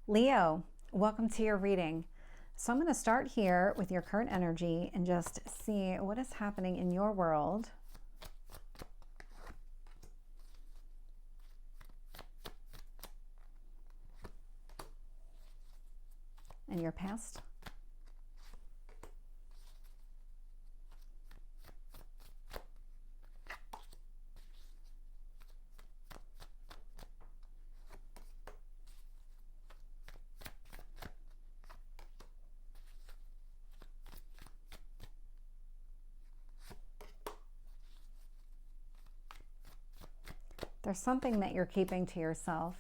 Leo, welcome to your reading. So I'm going to start here with your current energy and just see what is happening in your world. And your past. There's something that you're keeping to yourself.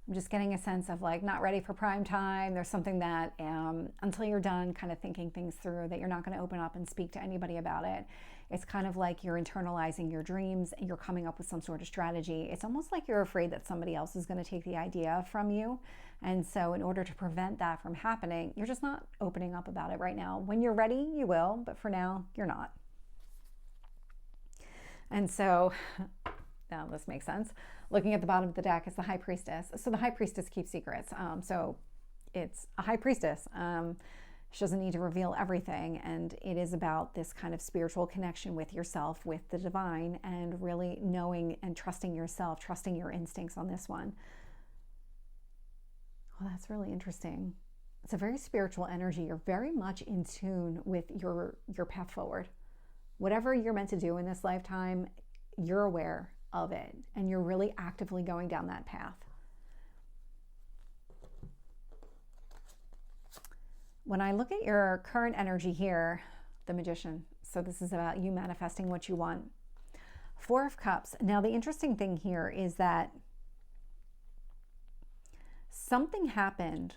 I'm just getting a sense of like not ready for prime time. There's something that until you're done kind of thinking things through, that you're not going to open up and speak to anybody about it. It's kind of like you're internalizing your dreams and you're coming up with some sort of strategy. It's almost like you're afraid that somebody else is going to take the idea from you. And so in order to prevent that from happening, you're just not opening up about it right now. When you're ready, you will, but for now, you're not. And so now this makes sense. Looking at the bottom of the deck is the High Priestess. So the High Priestess keeps secrets. So it's a High Priestess. She doesn't need to reveal everything. And it is about this kind of spiritual connection with yourself, with the divine, and really knowing and trusting yourself, trusting your instincts on this one. Well, that's really interesting. It's a very spiritual energy. You're very much in tune with your path forward. Whatever you're meant to do in this lifetime, you're aware of it, and you're really actively going down that path. When I look at your current energy here, the Magician, so this is about you manifesting what you want. Four of Cups. Now, the interesting thing here is that something happened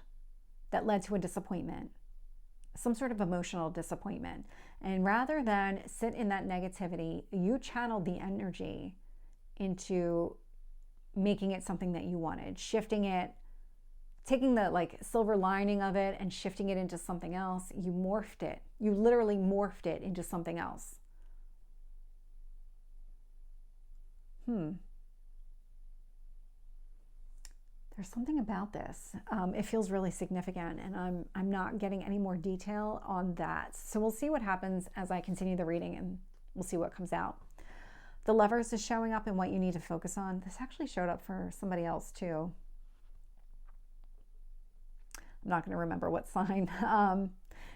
that led to a disappointment, some sort of emotional disappointment. And rather than sit in that negativity, you channeled the energy into making it something that you wanted, shifting it, taking the like silver lining of it and shifting it into something else. You morphed it. You literally morphed it into something else. There's something about this. It feels really significant, and I'm not getting any more detail on that. So we'll see what happens as I continue the reading, and we'll see what comes out. The Lovers is showing up in what you need to focus on. This actually showed up for somebody else too. I'm not going to remember what sign.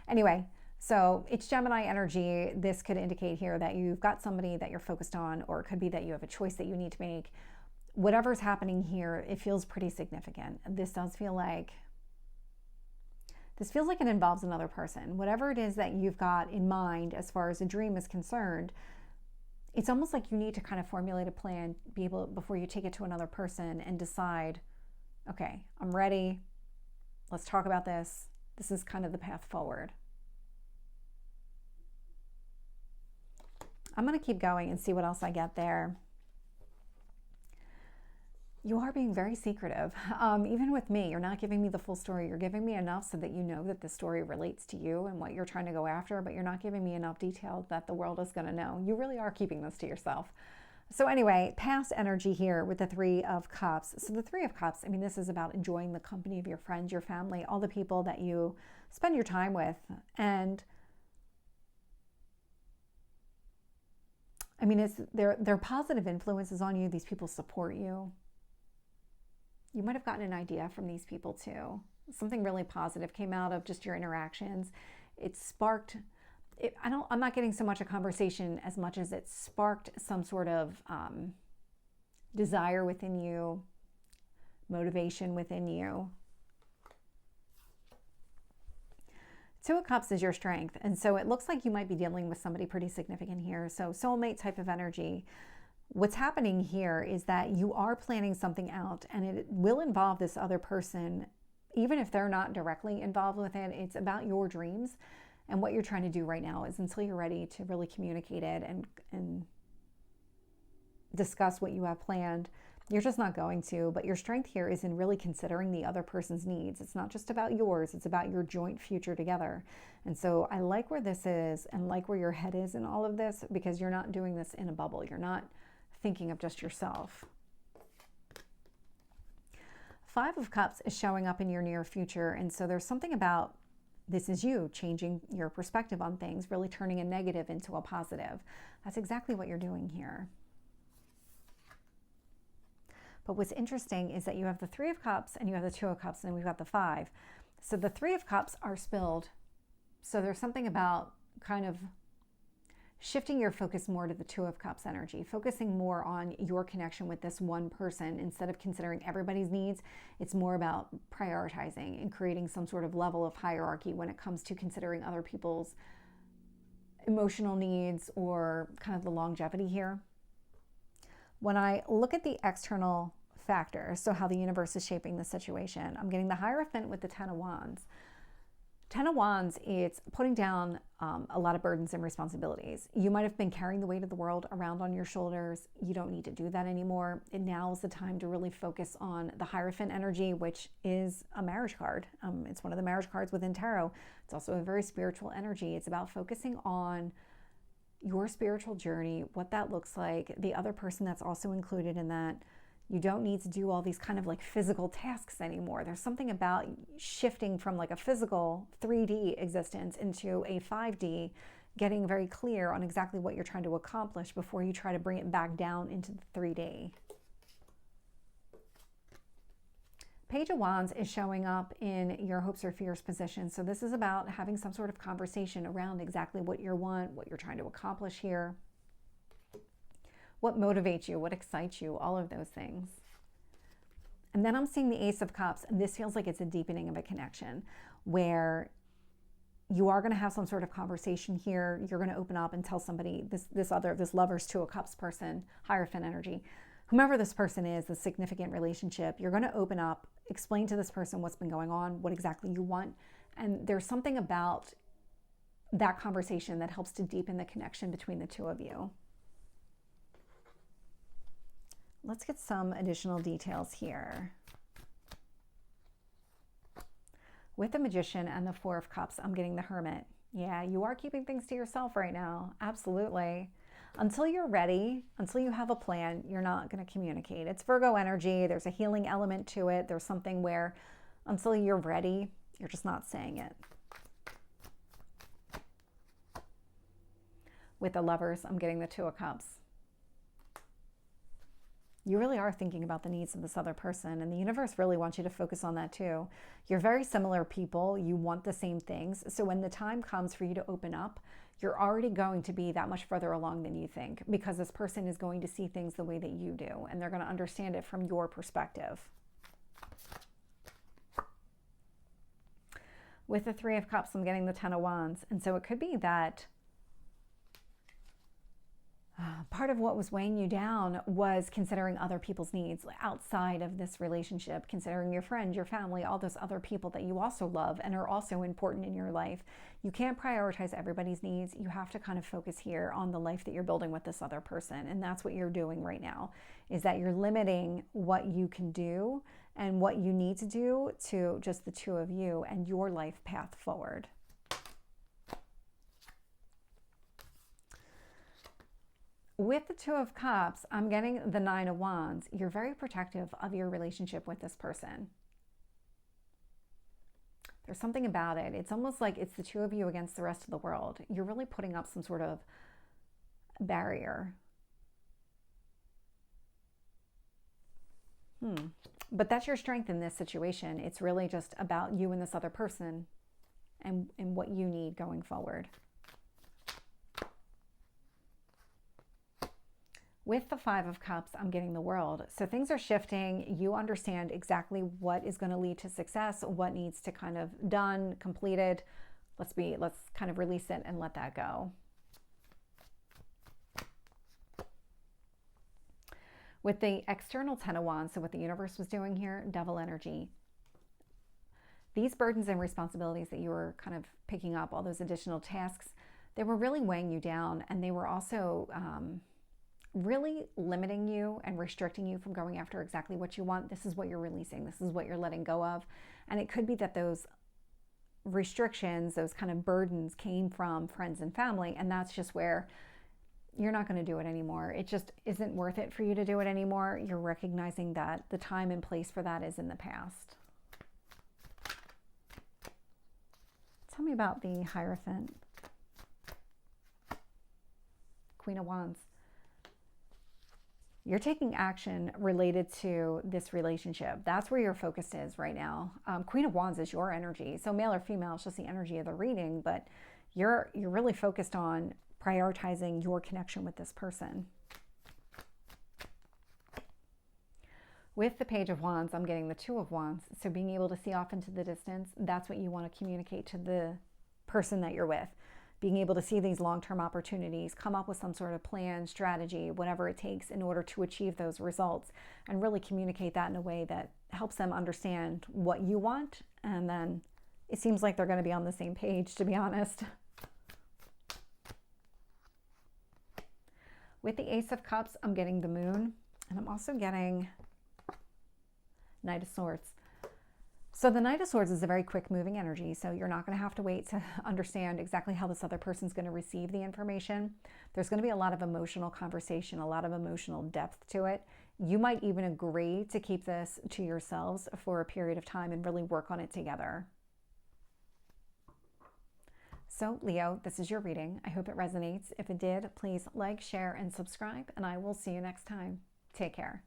Anyway, so it's Gemini energy. This could indicate here that you've got somebody that you're focused on, or it could be that you have a choice that you need to make. Whatever's happening here, it feels pretty significant. This feels like it involves another person. Whatever it is that you've got in mind as far as a dream is concerned, it's almost like you need to kind of formulate a plan before you take it to another person and decide, okay, I'm ready. Let's talk about this. This is kind of the path forward. I'm going to keep going and see what else I get there. You are being very secretive. Even with me, you're not giving me the full story. You're giving me enough so that you know that the story relates to you and what you're trying to go after, but you're not giving me enough detail that the world is going to know. You really are keeping this to yourself. So anyway, past energy here with the Three of Cups. So the Three of Cups, I mean, this is about enjoying the company of your friends, your family, all the people that you spend your time with. And I mean, they're positive influences on you. These people support you. You might have gotten an idea from these people too. Something really positive came out of just your interactions. It sparked, I'm not getting so much a conversation as much as it sparked some sort of desire within you, motivation within you. Two of Cups is your strength. And so it looks like you might be dealing with somebody pretty significant here. So soulmate type of energy. What's happening here is that you are planning something out, and it will involve this other person, even if they're not directly involved with it. It's about your dreams, and what you're trying to do right now is, until you're ready to really communicate it and discuss what you have planned, you're just not going to. But your strength here is in really considering the other person's needs. It's not just about yours, it's about your joint future together. And so I like where this is and like where your head is in all of this, because you're not doing this in a bubble. You're not thinking of just yourself. Five of Cups is showing up in your near future. And so there's something about this is you changing your perspective on things, really turning a negative into a positive. That's exactly what you're doing here. But what's interesting is that you have the Three of Cups and you have the Two of Cups, and we've got the Five. So the Three of Cups are spilled. So there's something about kind of shifting your focus more to the Two of Cups energy, focusing more on your connection with this one person instead of considering everybody's needs. It's more about prioritizing and creating some sort of level of hierarchy when it comes to considering other people's emotional needs or kind of the longevity here. When I look at the external factors, so how the universe is shaping the situation, I'm getting the Hierophant with the Ten of Wands. Ten of Wands, it's putting down a lot of burdens and responsibilities. You might have been carrying the weight of the world around on your shoulders. You don't need to do that anymore. And now is the time to really focus on the Hierophant energy, which is a marriage card. It's one of the marriage cards within tarot. It's also a very spiritual energy. It's about focusing on your spiritual journey, what that looks like, the other person that's also included in that. You don't need to do all these kind of like physical tasks anymore. There's something about shifting from like a physical 3D existence into a 5D, getting very clear on exactly what you're trying to accomplish before you try to bring it back down into the 3D. Page of Wands is showing up in your hopes or fears position. So this is about having some sort of conversation around exactly what you want, what you're trying to accomplish here. What motivates you, what excites you, all of those things. And then I'm seeing the Ace of Cups, and this feels like it's a deepening of a connection where you are going to have some sort of conversation here. You're going to open up and tell somebody, this Lovers Two of Cups person, Hierophant energy, whomever this person is, the significant relationship, you're going to open up, explain to this person what's been going on, what exactly you want. And there's something about that conversation that helps to deepen the connection between the two of you. Let's get some additional details here. With the Magician and the Four of Cups, I'm getting the Hermit. Yeah, you are keeping things to yourself right now. Absolutely. Until you're ready, until you have a plan, you're not going to communicate. It's Virgo energy. There's a healing element to it. There's something where until you're ready, you're just not saying it. With the Lovers, I'm getting the Two of Cups. You really are thinking about the needs of this other person, and the universe really wants you to focus on that too. You're very similar people. You want the same things. So when the time comes for you to open up, you're already going to be that much further along than you think, because this person is going to see things the way that you do, and they're going to understand it from your perspective. With the Three of Cups, I'm getting the Ten of Wands. And so it could be that part of what was weighing you down was considering other people's needs outside of this relationship, considering your friend, your family, all those other people that you also love and are also important in your life. You can't prioritize everybody's needs. You have to kind of focus here on the life that you're building with this other person. And that's what you're doing right now, is that you're limiting what you can do and what you need to do to just the two of you and your life path forward. With the Two of Cups, I'm getting the Nine of Wands. You're very protective of your relationship with this person. There's something about it. It's almost like it's the two of you against the rest of the world. You're really putting up some sort of barrier. But that's your strength in this situation. It's really just about you and this other person and what you need going forward. With the Five of Cups, I'm getting the World. So things are shifting. You understand exactly what is going to lead to success, what needs to kind of done, completed. Let's kind of release it and let that go. With the external Ten of Wands, so what the universe was doing here, Devil energy. These burdens and responsibilities that you were kind of picking up, all those additional tasks, they were really weighing you down, and they were also really limiting you and restricting you from going after exactly what you want. This is what you're releasing. This is what you're letting go of. And it could be that those restrictions, those kind of burdens came from friends and family. And that's just where you're not going to do it anymore. It just isn't worth it for you to do it anymore. You're recognizing that the time and place for that is in the past. Tell me about the Hierophant. Queen of Wands. You're taking action related to this relationship. That's where your focus is right now. Queen of Wands is your energy. So male or female, it's just the energy of the reading, but you're really focused on prioritizing your connection with this person. With the Page of Wands, I'm getting the Two of Wands. So being able to see off into the distance, that's what you want to communicate to the person that you're with. Being able to see these long-term opportunities, come up with some sort of plan, strategy, whatever it takes in order to achieve those results, and really communicate that in a way that helps them understand what you want. And then it seems like they're going to be on the same page, to be honest. With the Ace of Cups, I'm getting the Moon, and I'm also getting Knight of Swords. So the Knight of Swords is a very quick moving energy, so you're not going to have to wait to understand exactly how this other person's going to receive the information. There's going to be a lot of emotional conversation, a lot of emotional depth to it. You might even agree to keep this to yourselves for a period of time and really work on it together. So Leo, this is your reading. I hope it resonates. If it did, please like, share, and subscribe, and I will see you next time. Take care.